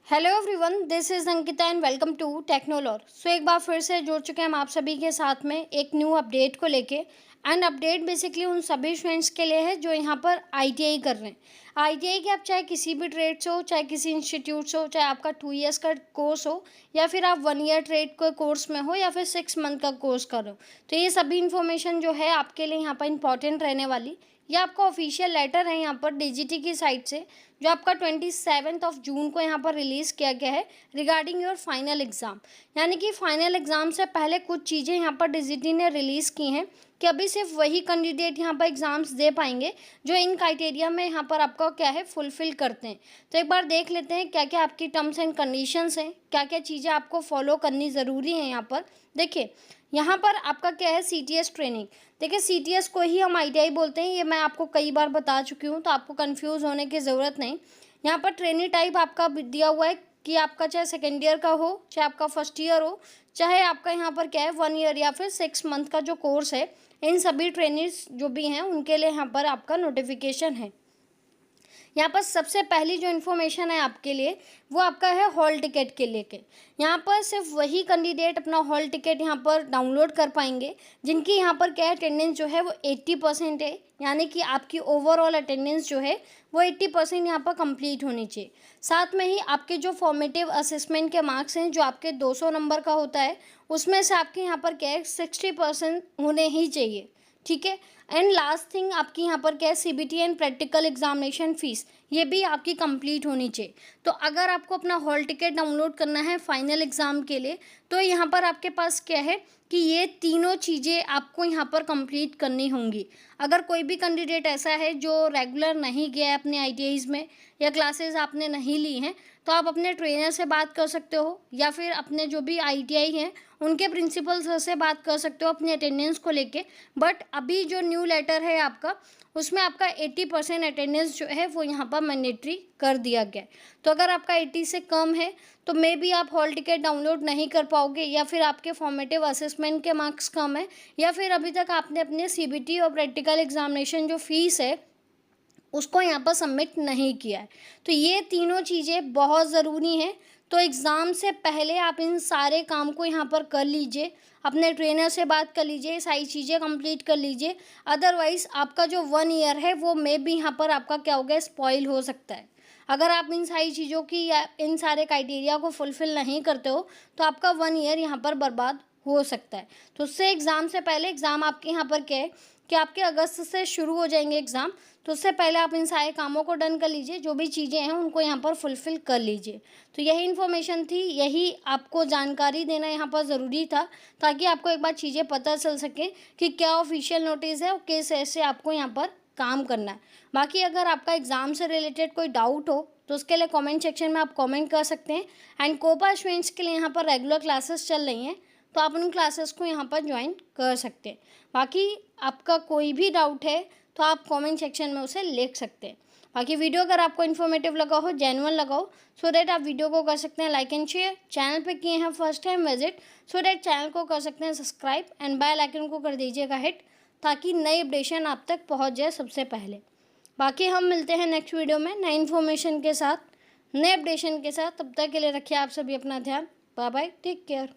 Hello everyone, this is Ankita and welcome to Technolor. So एक बार फिर से जुड़ चुके हैं हम आप सभी के साथ में एक न्यू अपडेट को लेके। एंड अपडेट बेसिकली उन सभी स्टूडेंट्स के लिए है जो यहाँ पर आईटीआई कर रहे हैं। आईटीआई के आप चाहे किसी भी ट्रेड से हो, चाहे किसी इंस्टीट्यूट से हो, चाहे आपका 2 ईयर्स का कोर्स हो या फिर आप 1 ईयर ट्रेड के कोर्स में हो या फिर 6 मंथ का कोर्स कर रहे हो, तो ये सभी इन्फॉर्मेशन जो है आपके लिए यहाँ पर इंपॉर्टेंट रहने वाली। ये आपका ऑफिशियल लेटर है यहाँ पर डीजीटी की साइड से, जो आपका 27 जून को यहाँ पर रिलीज़ किया गया है रिगार्डिंग योर फाइनल एग्ज़ाम। यानी कि फाइनल एग्ज़ाम से पहले कुछ चीज़ें यहाँ पर डीजीटी ने रिलीज़ की हैं कि अभी सिर्फ वही कैंडिडेट यहाँ पर एग्ज़ाम्स दे पाएंगे जो इन क्राइटेरिया में यहाँ पर आपका क्या है फुलफ़िल करते हैं। तो एक बार देख लेते हैं क्या क्या आपकी टर्म्स एंड कंडीशंस हैं, क्या क्या चीज़ें आपको फॉलो करनी ज़रूरी है। यहाँ पर देखिए, यहाँ पर आपका क्या है सीटीएस ट्रेनिंग। देखिए, सीटीएस को ही हम आईटीआई बोलते हैं, ये मैं आपको कई बार बता चुकी हूँ, तो आपको कंफ्यूज होने की ज़रूरत नहीं। यहाँ पर ट्रेनिंग टाइप आपका दिया हुआ है कि आपका चाहे सेकेंड ईयर का हो, चाहे आपका फर्स्ट ईयर हो, चाहे आपका यहाँ पर क्या है 1 ईयर या फिर 6 मंथ का जो कोर्स है, इन सभी ट्रेनिंग्स जो भी हैं उनके लिए यहाँ पर आपका नोटिफिकेशन है। यहाँ पर सबसे पहली जो इन्फॉर्मेशन है आपके लिए वो आपका है हॉल टिकट के लेके। यहाँ पर सिर्फ वही कैंडिडेट अपना हॉल टिकट यहाँ पर डाउनलोड कर पाएंगे जिनकी यहाँ पर क्या अटेंडेंस जो है वो 80% है। यानी कि आपकी ओवरऑल अटेंडेंस जो है वो 80% यहाँ पर कंप्लीट होनी चाहिए। साथ में ही आपके जो फॉर्मेटिव असेसमेंट के मार्क्स हैं जो आपके 200 नंबर का होता है, उसमें से आपके यहाँ पर क्या है 60% होने ही चाहिए। ठीक है। एंड लास्ट थिंग आपकी यहाँ पर क्या है CBT and practical examination fees, ये भी आपकी कंप्लीट होनी चाहिए। तो अगर आपको अपना हॉल टिकट डाउनलोड करना है फाइनल एग्ज़ाम के लिए, तो यहाँ पर आपके पास क्या है कि ये तीनों चीज़ें आपको यहाँ पर कंप्लीट करनी होंगी। अगर कोई भी कैंडिडेट ऐसा है जो रेगुलर नहीं गया है अपने आईटीआईज़ में या क्लासेस आपने नहीं ली हैं, तो आप अपने ट्रेनर से बात कर सकते हो या फिर अपने जो भी आईटीआई हैं उनके प्रिंसिपल सर से बात कर सकते हो अपनी अटेंडेंस को लेके। बट अभी जो न्यू लेटर है आपका, उसमें आपका 80% अटेंडेंस जो है वो यहाँ पर मैंडेटरी कर दिया गया है। तो अगर आपका 80 से कम है तो मे बी आप हॉल टिकट डाउनलोड नहीं कर पाओगे, या फिर आपके फॉर्मेटिव असेसमेंट के मार्क्स कम है, या फिर अभी तक आपने अपने सीबीटी और प्रैक्टिकल एग्जामिनेशन जो फीस है उसको यहाँ पर सबमिट नहीं किया है। तो ये तीनों चीज़ें बहुत ज़रूरी हैं। तो एग्ज़ाम से पहले आप इन सारे काम को यहाँ पर कर लीजिए, अपने ट्रेनर से बात कर लीजिए, सारी चीज़ें कंप्लीट कर लीजिए। अदरवाइज़ आपका जो 1 ईयर है वो मे भी यहाँ पर आपका क्या हो गया स्पॉइल हो सकता है। अगर आप इन सारी चीज़ों की या इन सारे क्राइटेरिया को फुलफ़िल नहीं करते हो तो आपका 1 ईयर यहाँ पर बर्बाद हो सकता है। तो उससे एग्ज़ाम से पहले, एग्ज़ाम आपके यहाँ पर क्या है कि आपके अगस्त से शुरू हो जाएंगे एग्ज़ाम, तो उससे पहले आप इन सारे कामों को डन कर लीजिए, जो भी चीज़ें हैं उनको यहाँ पर फुलफ़िल कर लीजिए। तो यही इन्फॉर्मेशन थी, यही आपको जानकारी देना यहाँ पर ज़रूरी था, ताकि आपको एक बार चीज़ें पता चल सके कि क्या ऑफिशियल नोटिस है और किस ऐसे आपको यहाँ पर काम करना है। बाकी अगर आपका एग्ज़ाम से रिलेटेड कोई डाउट हो तो उसके लिए कमेंट सेक्शन में आप कमेंट कर सकते हैं। एंड कोपा स्टूडेंट्स के लिए यहाँ पर रेगुलर क्लासेस चल रही हैं, तो आप उन क्लासेस को यहाँ पर ज्वाइन कर सकते हैं। बाकी आपका कोई भी डाउट है तो आप कमेंट सेक्शन में उसे लिख सकते हैं। बाकी वीडियो अगर आपको इन्फॉर्मेटिव लगा हो, जेन्युइन लगा हो, सो दैट आप वीडियो को कर सकते हैं लाइक एंड शेयर। चैनल पे किए हैं first time visit, so that channel को कर सकते हैं सब्सक्राइब एंड बेल आइकन को कर दीजिएगा हिट, ताकि नई अपडेशन आप तक पहुँच जाए सबसे पहले। बाकी हम मिलते हैं नेक्स्ट वीडियो में नई इन्फॉर्मेशन के साथ, नए अपडेशन के साथ। तब तक के लिए रखिए आप सभी अपना ध्यान। Bye bye, take care.